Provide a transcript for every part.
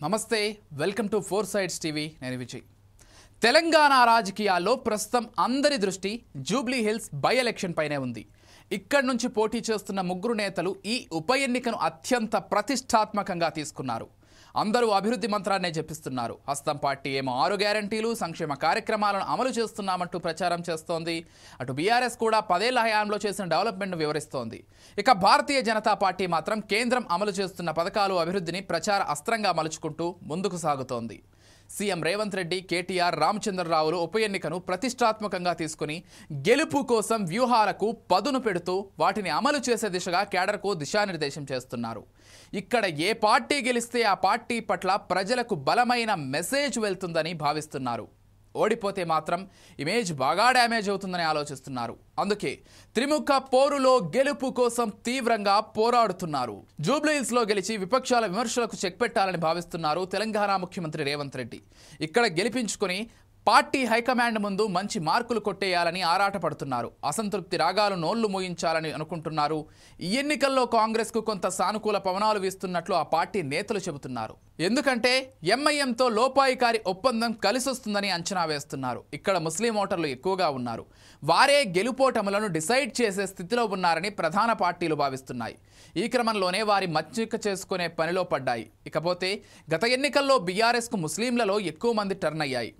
నమస్తే welcome to four sides TV నేను విజయ్ తెలంగాణ రాజకీయాల్లో ప్రస్తుతం అందరి దృష్టి జూబ్లీ హిల్స్ బై ఎలక్షన్ పైనే ఉంది ఇక్కడ నుంచి పోటీ చేస్తున్న ముగ్గురు నేతలు ఈ ఉప ఎన్నికను అత్యంత ప్రతిష్టాత్మకంగా తీసుకున్నారు అందరూ అభివృద్ధి మంత్రాన్నే జపిస్తున్నారు హస్తం పార్టీ ఏమో 6 గ్యారెంటీలు సంక్షేమ కార్యక్రమాలను అమలు చేస్తున్నామంటూ ప్రచారం చేస్తోంది అటు బీఆర్ఎస్ కూడా 10 ఏళ్ల హయాంలో చేసిన డెవలప్మెంట్ను వివరిస్తోంది ఇక భారతీయ జనతా పార్టీ మాత్రం కేంద్రం అమలు చేస్తున్న పథకాలు అభివృద్ధిని ప్రచార అస్త్రంగా మలుచుకుంటూ ముందుకు సాగుతోంది సీఎం రేవంత్ రెడ్డి కేటీఆర్ రామచంద్రరావులు ఉప ఎన్నికను ప్రతిష్టాత్మకంగా తీసుకుని గెలుపు కోసం వ్యూహాలకు పదును పెడుతూ వాటిని అమలు చేసే దిశగా కేడర్కు దిశానిర్దేశం చేస్తున్నారు ఇక్కడ ఏ పార్టీ గెలిస్తే ఆ పార్టీ పట్ల ప్రజలకు బలమైన మెసేజ్ వెళ్తుందని భావిస్తున్నారు ఓడిపోతే మాత్రం ఇమేజ్ బాగా డ్యామేజ్ అవుతుందని ఆలోచిస్తున్నారు అందుకే త్రిముఖ పోరులో గెలుపు కోసం తీవ్రంగా పోరాడుతున్నారు జూబ్లీ హిల్స్ లో గెలిచి విపక్షాల విమర్శలకు చెక్ పెట్టాలని భావిస్తున్నారు తెలంగాణ ముఖ్యమంత్రి రేవంత్ రెడ్డి ఇక్కడ గెలిపించుకొని పార్టీ హైకమాండ్ ముందు మంచి మార్కులు కొట్టేయాలని ఆరాటపడుతున్నారు అసంతృప్తి రాగాలు నోళ్లు మోయించాలని అనుకుంటున్నారు ఈ ఎన్నికల్లో కాంగ్రెస్కు కొంత సానుకూల పవనాలు వీస్తున్నట్లు ఆ పార్టీ నేతలు చెబుతున్నారు ఎందుకంటే ఎంఐఎంతో లోపాయికారి ఒప్పందం కలిసొస్తుందని అంచనా వేస్తున్నారు ఇక్కడ ముస్లిం ఓటర్లు ఎక్కువగా ఉన్నారు వారే గెలుపోటములను డిసైడ్ చేసే స్థితిలో ఉన్నారని ప్రధాన పార్టీలు భావిస్తున్నాయి ఈ క్రమంలోనే వారి మచ్చిక చేసుకునే పనిలో పడ్డాయి ఇకపోతే గత ఎన్నికల్లో బీఆర్ఎస్కు ముస్లింలలో ఎక్కువ మంది టర్న్ అయ్యాయి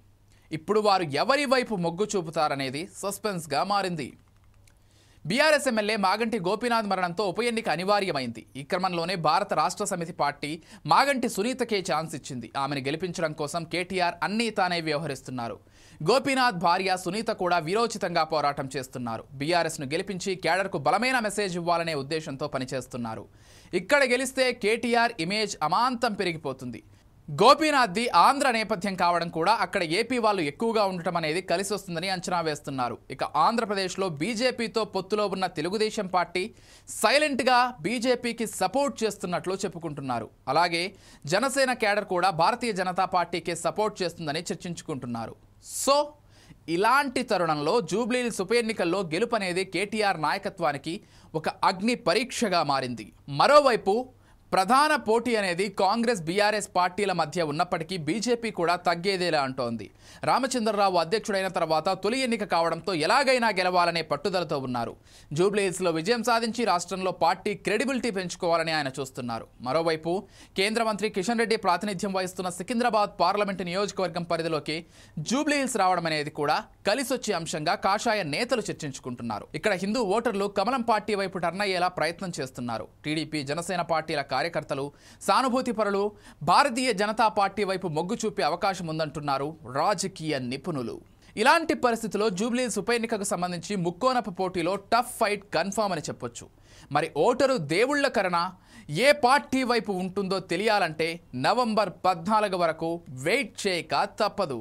ఇప్పుడు వారు ఎవరి వైపు మొగ్గు చూపుతారనేది సస్పెన్స్గా మారింది బీఆర్ఎస్ ఎమ్మెల్యే మాగంటి గోపీనాథ్ మరణంతో ఉప ఎన్నిక అనివార్యమైంది ఈ క్రమంలోనే భారత రాష్ట్ర సమితి పార్టీ మాగంటి సునీతకే ఛాన్స్ ఇచ్చింది ఆమెను గెలిపించడం కోసం కేటీఆర్ అన్నీ తానే వ్యవహరిస్తున్నారు గోపీనాథ్ భార్య సునీత కూడా వీరోచితంగా పోరాటం చేస్తున్నారు బీఆర్ఎస్ను గెలిపించి కేడర్కు బలమైన మెసేజ్ ఇవ్వాలనే ఉద్దేశంతో పనిచేస్తున్నారు ఇక్కడ గెలిస్తే కేటీఆర్ ఇమేజ్ అమాంతం పెరిగిపోతుంది గోపీనాథ్ది ఆంధ్ర నేపథ్యం కావడం కూడా అక్కడ ఏపీ వాళ్ళు ఎక్కువగా ఉండటం అనేది కలిసి వస్తుందని అంచనా వేస్తున్నారు ఇక ఆంధ్రప్రదేశ్లో బీజేపీతో పొత్తులో ఉన్న తెలుగుదేశం పార్టీ సైలెంట్గా బీజేపీకి సపోర్ట్ చేస్తున్నట్లు చెప్పుకుంటున్నారు అలాగే జనసేన కేడర్ కూడా భారతీయ జనతా పార్టీకి సపోర్ట్ చేస్తుందని చర్చించుకుంటున్నారు సో ఇలాంటి తరుణంలో జూబ్లీ హిల్స్ ఉప ఎన్నికల్లో గెలుపు అనేది కేటీఆర్ నాయకత్వానికి ఒక అగ్ని పరీక్షగా మారింది మరోవైపు ప్రధాన పోటీ అనేది కాంగ్రెస్ బీఆర్ఎస్ పార్టీల మధ్య ఉన్నప్పటికీ బీజేపీ కూడా తగ్గేదేలా అంటోంది రామచంద్రరావు అధ్యక్షుడైన తర్వాత తొలి ఎన్నిక కావడంతో ఎలాగైనా గెలవాలనే పట్టుదలతో ఉన్నారు జూబ్లీ హిల్స్లో విజయం సాధించి రాష్ట్రంలో పార్టీ క్రెడిబిలిటీ పెంచుకోవాలని ఆయన చూస్తున్నారు మరోవైపు కేంద్ర మంత్రి కిషన్ రెడ్డి ప్రాతినిధ్యం వహిస్తున్న సికింద్రాబాద్ పార్లమెంటు నియోజకవర్గం పరిధిలోకి జూబ్లీ హిల్స్ రావడం అనేది కూడా కలిసొచ్చే అంశంగా కాషాయ నేతలు చర్చించుకుంటున్నారు ఇక్కడ హిందూ ఓటర్లు కమలం పార్టీ వైపు టర్న్ అయ్యేలా ప్రయత్నం చేస్తున్నారు టీడీపీ జనసేన పార్టీల కార్యకర్తలు సానుభూతి పరులు భారతీయ జనతా పార్టీ వైపు మొగ్గు చూపే అవకాశం ఉందంటున్నారు రాజకీయ నిపుణులు ఇలాంటి పరిస్థితుల్లో జూబ్లీ హిల్స్ ఉప ఎన్నికకు సంబంధించి ముక్కోనపు పోటీలో టఫ్ ఫైట్ కన్ఫర్మ్ అని చెప్పొచ్చు మరి ఓటరు దేవుళ్ల కరణ ఏ పార్టీ వైపు ఉంటుందో తెలియాలంటే నవంబర్ 14 వరకు వెయిట్ చేయక తప్పదు